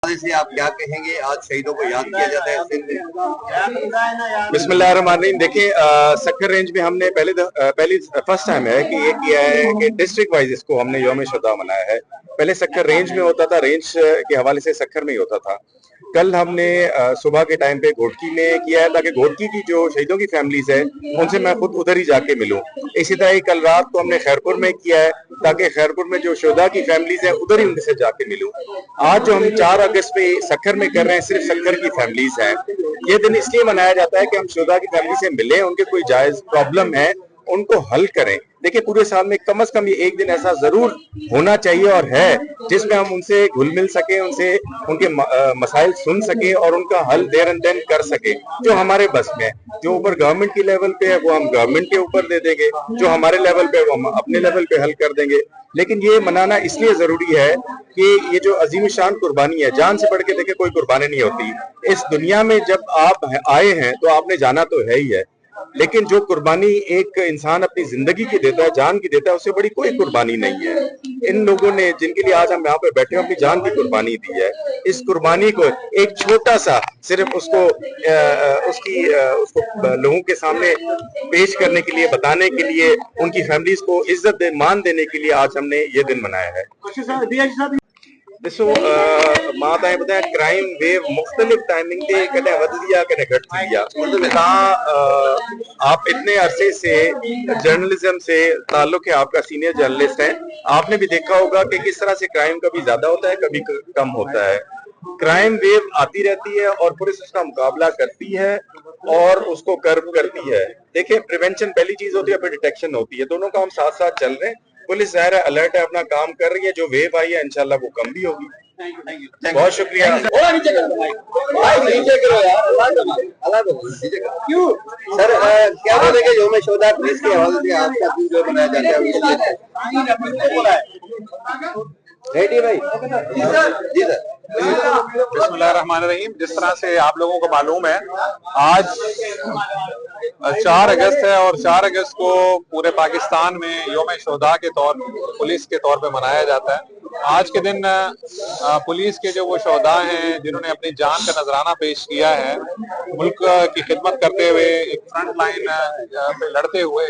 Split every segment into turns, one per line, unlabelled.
से आप क्या कहेंगे? आज शहीदों को याद किया जाता है सिंध में।
बिस्मिल्लाहिर्रहमानिर्रहीम। देखिए, सक्कर रेंज में हमने पहली फर्स्ट टाइम है कि ये किया है कि डिस्ट्रिक्ट वाइज इसको हमने यौम शुहदा मनाया है। पहले सक्कर रेंज में होता था, रेंज के हवाले से सक्कर में ही होता था। कल हमने सुबह के टाइम पे घोटकी में किया है ताकि घोटकी की जो शहीदों की फैमिलीज है उनसे मैं खुद उधर ही जाके मिलूं। इसी तरह कल रात को हमने खैरपुर में किया है ताकि खैरपुर में जो शुहदा की फैमिलीज है उधर ही उनसे जाके मिलूं। आज जो हम 4 अगस्त पे सक्कर में कर रहे हैं सिर्फ सक्कर की फैमिलीज हैं। ये दिन इसलिए मनाया जाता है कि हम शुहदा की फैमिली से मिलें, उनके कोई जायज प्रॉब्लम है उनको हल करें। देखिए, पूरे साल में कम से कम ये एक दिन ऐसा जरूर होना चाहिए और है जिसमें हम उनसे घुल मिल सके, उनसे उनके मसाइल सुन सके और उनका हल देर एंड देन कर सके जो हमारे बस में है। जो ऊपर गवर्नमेंट की लेवल पे है वो हम गवर्नमेंट के ऊपर दे देंगे, जो हमारे लेवल पे वो हम अपने लेवल पे हल कर देंगे। लेकिन ये मनाना इसलिए जरूरी है कि ये जो अजीम शान कुर्बानी है, जान से बढ़ के देखे कोई कुर्बानी नहीं होती इस दुनिया में। जब आप आए हैं तो आपने जाना तो है ही है, लेकिन जो कुर्बानी एक इंसान अपनी जिंदगी की देता है, जान की देता है, उससे बड़ी कोई कुर्बानी नहीं है। इन लोगों ने जिनके लिए आज हम यहाँ पे बैठे हैं अपनी जान की कुर्बानी दी है। इस कुर्बानी को एक छोटा सा सिर्फ उसको उसको लोगों के सामने पेश करने के लिए, बताने के लिए, उनकी फैमिलीज को इज्जत मान देने के लिए आज हमने ये दिन मनाया है। ॾिसो, मां तव्हांखे ॿुधायां, क्राइम वेव मुख़्तलिफ़ टाइमिंग ते कॾहिं वधंदी आहे कॾहिं घटि थींदी आहे। आप इतने अरसे से जर्नलिज्म से ताल्लुक है, आपका सीनियर जर्नलिस्ट है, आपने भी देखा होगा कि किस तरह से क्राइम कभी ज्यादा होता है कभी कम होता है। क्राइम वेव आती रहती है और पुलिस उसका मुकाबला करती है और उसको कर्व करती है। देखिए, प्रिवेंशन पहली चीज होती है, फिर डिटेक्शन होती है, दोनों काम साथ साथ चल रहे हैं। पुलिस ज़ाहिर है अलर्ट है, अपना काम कर रही है। जो वेव आई है इंशाल्लाह वो कम भी होगी। बहुत शुक्रिया।
क्यों सर, क्या बोलेंगे यौम शुहदा पुलिस के हवाले से आपका दिन जो मनाया जाता है? रेडी भाई? जी सर, जी सर।
बिस्मिल्लाहिर्रहमानिर्रहीम। जिस तरह से आप लोगों को मालूम है, आज 4 अगस्त है और 4 अगस्त को पूरे पाकिस्तान में यौम शुहदा के तौर पुलिस के तौर पे मनाया जाता है। आज के दिन पुलिस के जो वो शुहदा हैं जिन्होंने अपनी जान का नजराना पेश किया है, मुल्क की खिदमत करते हुए, एक फ्रंट लाइन पे लड़ते हुए,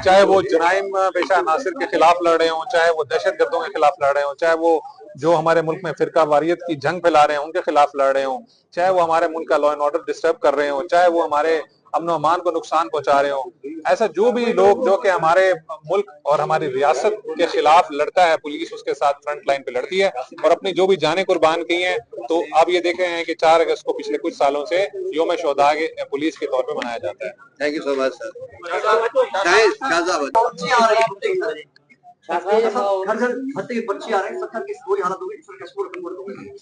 चाहे वो जराइम पेशा अनासिर के खिलाफ लड़ रहे हों, चाहे वो दहशत गर्दों के खिलाफ लड़ रहे हों, चाहे वो जो हमारे मुल्क में फिरका वारियत की जंग फैला रहे हैं उनके खिलाफ लड़ रहे हों, चाहे वो हमारे मुल्क का लॉ एंड ऑर्डर डिस्टर्ब कर रहे हों, चाहे वो हमारे अमन अमान को नुकसान पहुंचा रहे हों, ऐसा जो भी लोग जो कि हमारे मुल्क और हमारी रियासत के खिलाफ लड़ता है, पुलिस उसके साथ फ्रंट लाइन पे लड़ती है और अपनी जो भी जानें कुर्बान की हैं। तो आप ये देख रहे हैं कि 4 अगस्त को पिछले कुछ सालों से यौम शुहदा पुलिस के तौर पे मनाया जाता है।
Thank you so much sir.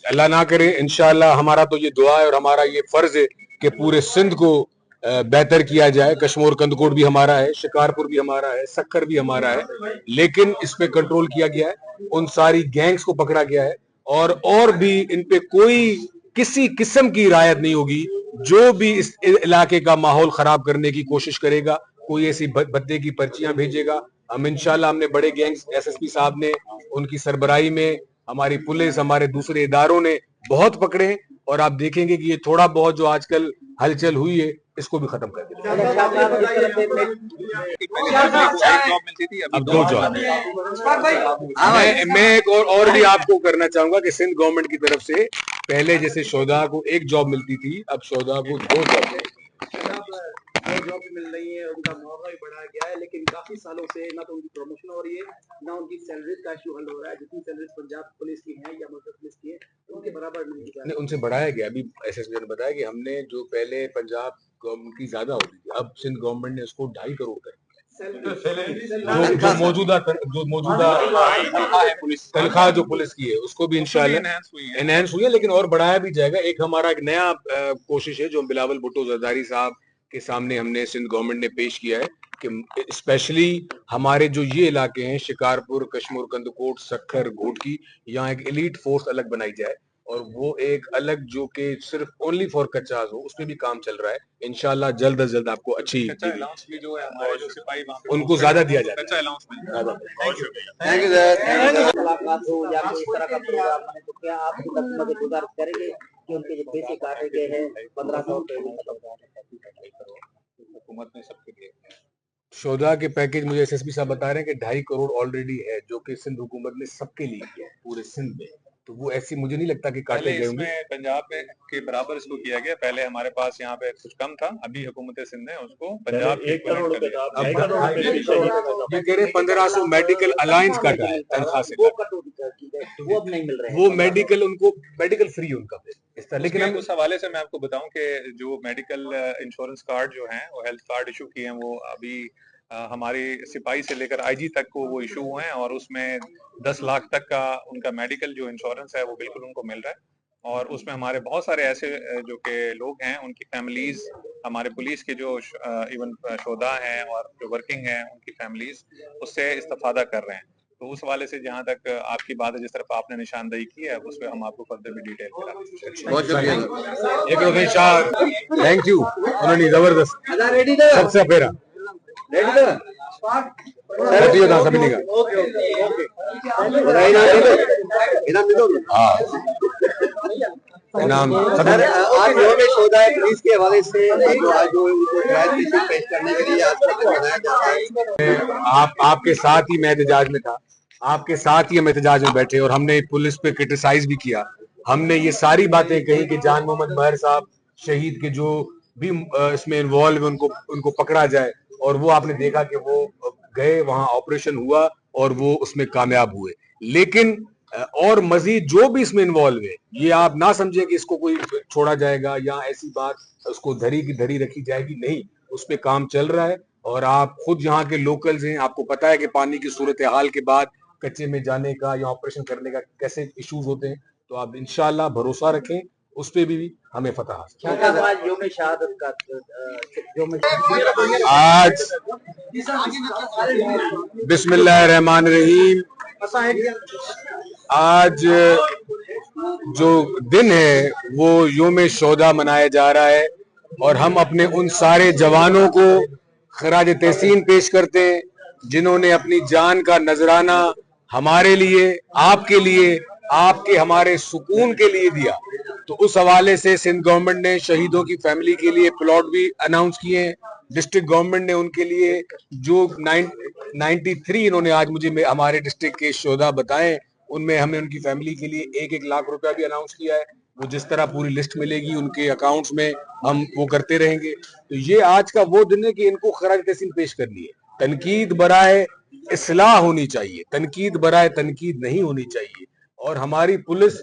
Allah ना करे, इंशाअल्लाह हमारा तो ये दुआ है और हमारा ये फर्ज है कि पूरे सिंध को बेहतर किया जाए। कश्मीर कंदकोट भी हमारा है, शिकारपुर भी हमारा है, सक्कर भी हमारा है, लेकिन इस पे कंट्रोल किया गया है, उन सारी गैंग्स को पकड़ा गया है और भी इन पे कोई किसी किस्म की रियायत नहीं होगी। जो भी इस इलाके का माहौल खराब करने की कोशिश करेगा, कोई ऐसी भद्दे की पर्चियां भेजेगा, हम इंशाल्लाह, हमने बड़े गैंग्स एसएसपी साहब ने उनकी सरबराही में, हमारी पुलिस, हमारे दूसरे इदारों ने बहुत पकड़े और आप देखेंगे कि ये थोड़ा बहुत जो आजकल हलचल हुई है इसको भी खत्म कर देंगे। अब 2 जॉब मैं एक और भी आपको करना चाहूंगा कि सिंध गवर्नमेंट की तरफ से पहले जैसे शुहदा को 1 जॉब मिलती थी, अब शुहदा को 2 जॉब
मिल रही है, उनका मुआवजा भी बढ़ाया गया है, लेकिन काफी सालों से ना तो उनकी प्रमोशन हो रही है, ना उनकी सैलरी का इशू हल हो रहा है। जितनी सैलरी पंजाब पुलिस की है या मध्य पुलिस की है उनके बराबर नहीं,
उनसे बढ़ाया गया। अभी एसएसपी ने बताया कि हमने जो पहले पंजाब गवर्नमेंट की ज्यादा होती थी, अब सिंध गवर्नमेंट ने उसको 2.5 करोड़ कर दिया। जो मौजूदा तनख्वाह जो पुलिस की है उसको भी इंशाल्लाह एनहांस हुई है, लेकिन और बढ़ाया भी जाएगा। एक हमारा एक नया कोशिश है जो बिलावल भुट्टो जरदारी साहब के सामने हमने सिंध गवर्नमेंट ने पेश किया है कि स्पेशली हमारे जो ये इलाके हैं, शिकारपुर, कश्मीर कंदकोट, सक्खर, घोटकी, यहाँ एक एलीट फोर्स अलग बनाई जाए और वो एक अलग जो कि सिर्फ ओनली फॉर कच्चास हो, उसमें भी काम चल रहा है। इंशाल्लाह जल्द अज जल्द आपको अच्छी जो है हमारे जो सिपाही उनको ज्यादा दिया जाए।
Thank you sir.
क्या आप उनका गुजारिश करेंगे कि उनके जो पैसे काटे गए हैं 1500
हुकूमत ने सबके लिए
शोधा के पैकेज मुझे एसएसपी साहब बता रहे हैं कि 2.5 करोड़ ऑलरेडी है, जो कि सिंध हुकूमत ने सबके लिए किया है, पूरे सिंध में। तो वो ऐसी मुझे नहीं लगता कि काटे
पहले
गए होंगे।
इसमें पंजाब में के बराबर इसको किया गया, पहले हमारे पास यहाँ पे कुछ कम था, अभी हुकूमत सिंध ने उसको पंजाब के इक्विवेलेंट कर दिया।
अब ये कह रहे 1500 मेडिकल अलायंस काटा है तनख्वाह से,
वो अब नहीं मिल रहे हैं।
वो मेडिकल उनको मेडिकल फ्री उनका इस तरह। लेकिन
उस हवाले से मैं आपको बताऊं कि जो मेडिकल इंश्योरेंस कार्ड जो हैं वो हेल्थ कार्ड इशू किए हैं, वो अभी हमारे सिपाही से लेकर आईजी तक को वो इशू हुए हैं, और उसमें 10 लाख तक का उनका मेडिकल जो इंश्योरेंस है वो बिल्कुल उनको मिल रहा है। और उसमें हमारे बहुत सारे ऐसे जो कि लोग हैं, उनकी फैमिलीज, हमारे पुलिस के जो इवन शोधा हैं और जो वर्किंग हैं, उनकी फैमिलीज उससे इस्तेफादा कर रहे हैं। तो उस हवाले से जहाँ तक आपकी बात है, जिस तरफ आपने निशानदेही की है, उस पर हम आपको फर्दर भी डिटेल
बहुत शुक्रिया।
थैंक यू, उन्होंने जबरदस्त सबसे फेरा सभी का इनाम।
सर, आज यौम शोधा पुलिस के हवाले से जो आज जो उनको पेश करने के लिए आज बनाया जाता है।
आपके साथ ही मैं एहतजाज में था, आपके साथ ही हम एहतजाज में बैठे और हमने पुलिस पे क्रिटिसाइज भी किया। हमने ये सारी बातें कही कि जान मोहम्मद महर साहब शहीद के जो भी इसमें इन्वॉल्व है उनको पकड़ा जाए, और वो आपने देखा कि वो गए, वहां ऑपरेशन हुआ और वो उसमें कामयाब हुए। लेकिन और मजीद जो भी इसमें इन्वॉल्व है, ये आप ना समझे कि इसको कोई छोड़ा जाएगा या ऐसी बात उसको धरी की धरी रखी जाएगी, नहीं, उस पर काम चल रहा है। और आप खुद यहाँ के लोकल्स हैं, आपको पता है कि पानी की सूरत हाल के बाद कच्चे में जाने का या ऑपरेशन करने का कैसे इश्यूज होते हैं। तो आप इंशाल्लाह भरोसा रखें, उस पे भी हमें फतह हासिल। आज बिस्मिल्लाहिर्रहमानिर्रहीम, आज जो दिन है वो यौम शोधा मनाया जा रहा है, और हम अपने उन सारे जवानों को खराज तहसीन पेश करते हैं जिन्होंने अपनी जान का नजराना हमारे लिए, आपके लिए, आपके हमारे सुकून के लिए दिया। तो उस हवाले से सिंध गवर्नमेंट ने शहीदों की फैमिली के लिए प्लॉट भी अनाउंस किए हैं। डिस्ट्रिक्ट गवर्नमेंट ने उनके लिए जो 93 इन्होंने आज मुझे हमारे डिस्ट्रिक्ट के शोधा बताए, उनमें हमने उनकी फैमिली के लिए 1-1 लाख रुपया भी अनाउंस किया है। वो जिस तरह पूरी लिस्ट मिलेगी उनके अकाउंट्स में हम वो करते रहेंगे। तो ये आज का वो दिन है कि इनको खराज तहसीन पेश करनी है। तनकीद बराए इस्लाह होनी चाहिए, तनकीद बराए तनकीद नहीं होनी चाहिए। और हमारी पुलिस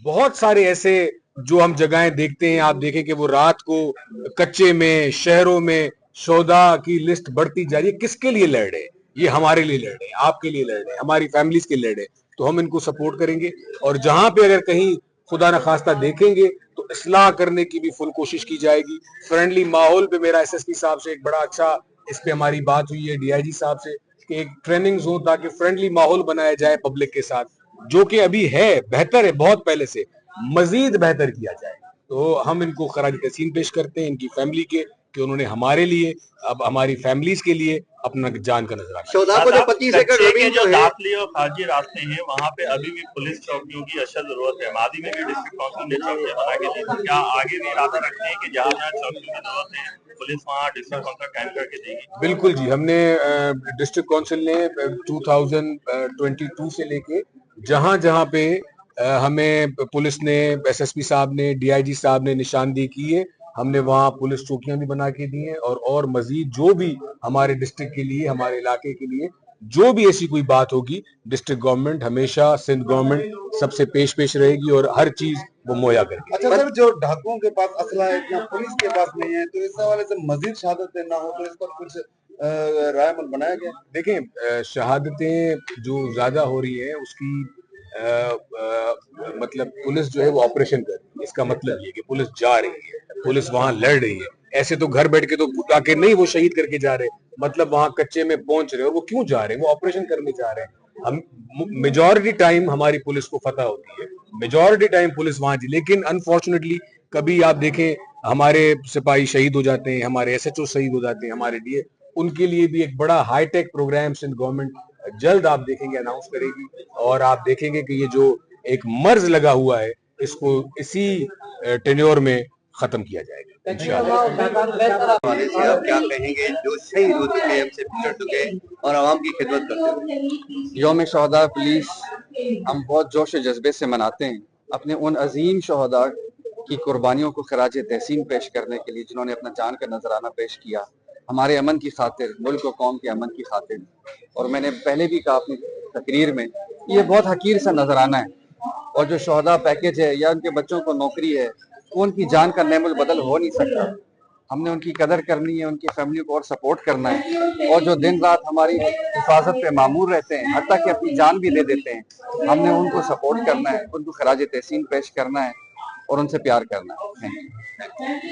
बहुत सारे ऐसे जो हम जगहें देखते हैं, आप देखें कि वो रात को कच्चे में, शहरों में शोधा की लिस्ट बढ़ती जा रही है। किसके लिए लड़ रहे हैं? ये हमारे लिए लड़ रहे हैं, आपके लिए लड़ रहे हैं, हमारी फैमिलीज के लिए लड़ रहे हैं। तो हम इनको सपोर्ट करेंगे, और जहां पे अगर कहीं खुदा न खास्ता देखेंगे तो इस्लाह करने की भी फुल कोशिश की जाएगी। फ्रेंडली माहौल पे मेरा एसएसपी साहब से एक बड़ा अच्छा इस पे हमारी बात हुई है, डीआईजी साहब से, कि एक ट्रेनिंग्स हो ताकि फ्रेंडली माहौल बनाया जाए पब्लिक के साथ, जो कि अभी है, बेहतर है, बहुत पहले से मजीद बेहतर किया जाए। तो हम इनको खराज तहसीन पेश करते हैं इनकी फैमिली के, कि उन्होंने हमारे लिए, अब हमारी फैमिलीज के लिए अपना जान का नजर रखा।
शोधा को जो 25 एकड़ जमीन जो है,
दाखिली और खारजी रास्ते हैं, वहाँ पे अभी भी पुलिस चौकियों की अशद जरूरत है। मादी में भी डिस्ट्रिक्ट काउंसिल ने चौकियां बना के दी, क्या आगे भी इरादा रखते हैं कि जहाँ जहाँ चौकियों की जरूरत है पुलिस वहाँ डिस्ट्रिक्ट काउंसिल कायम करके देगी?
बिल्कुल जी, हमने डिस्ट्रिक्ट काउंसिल ने 2022 से लेके जहां जहां पे हमें पुलिस ने, एसएसपी साहब ने, डीआईजी साहब ने निशानदेही की है, हमने वहां पुलिस चौकियां भी बना के दी हैं। और मजीद जो भी हमारे डिस्ट्रिक्ट के लिए, हमारे इलाके के लिए जो भी ऐसी कोई बात होगी, डिस्ट्रिक्ट गवर्नमेंट हमेशा, सिंध गवर्नमेंट सबसे पेश रहेगी और हर चीज वो मुहैया करेगी।
अच्छा सर, जो डाकुओं के पास असला है इतना पुलिस के पास नहीं है, तो इस हवाले से मजीद शहादतें ना हो, तो इस पर कुछ राय अमल बनाया गया?
देखें, शहादतें जो ज्यादा हो रही है उसकी मतलब पुलिस जो है वो ऑपरेशन कर रही है, इसका मतलब ये कि पुलिस जा रही है, पुलिस वहां लड़ रही है। ऐसे तो घर बैठ के तो आके नहीं वो शहीद करके जा रहे, मतलब वहां कच्चे में पहुंच रहे, और वो क्यों जा रहे हैं? वो ऑपरेशन करने जा रहे हैं। हम मेजॉरिटी टाइम हमारी पुलिस को फतह होती है, मेजॉरिटी टाइम पुलिस वहां जी, लेकिन अनफॉर्चुनेटली कभी आप देखें हमारे सिपाही शहीद हो जाते हैं, हमारे एसएचओ शहीद हो जाते हैं, हमारे लिए उनके लिए भी एक बड़ा हाईटेक प्रोग्राम सिंध गवर्नमेंट जल्द आप देखेंगे अनाउंस करेगी। और आप देखेंगे कि ये जो एक मर्ज लगा हुआ है, इसको इसी टेन्योर में खत्म किया जाएगा इंशाअल्लाह।
वाले से आप क्या कहेंगे जो शहीद हो चुके हैं, हमसे बिछड़ चुके हैं और आवाम की खिदमत करते हैं?
यौम शहदा पुलिस हम बहुत जोश जज्बे से मनाते हैं अपने उन अजीम शहदा की कुर्बानियों को खराज तहसीन पेश करने के लिए, जिन्होंने अपना जान का नजराना पेश किया हमारे अमन की खातिर, मुल्क और कौम के अमन की खातिर। और मैंने पहले भी कहा अपनी तकरीर में, ये बहुत हकीर सा नजराना है। और जो शहदा पैकेज है या उनके बच्चों को नौकरी है, वो उनकी जान का नेमुल बदल हो नहीं सकता। हमने उनकी कदर करनी है, उनकी फैमिली को और सपोर्ट करना है। और जो दिन रात हमारी हिफाजत पे मामूर रहते हैं, हत्ता कि अपनी जान भी दे देते हैं, हमने उनको सपोर्ट करना है, उनको खराज तहसीन पेश करना है और उनसे प्यार करना है। Thank you.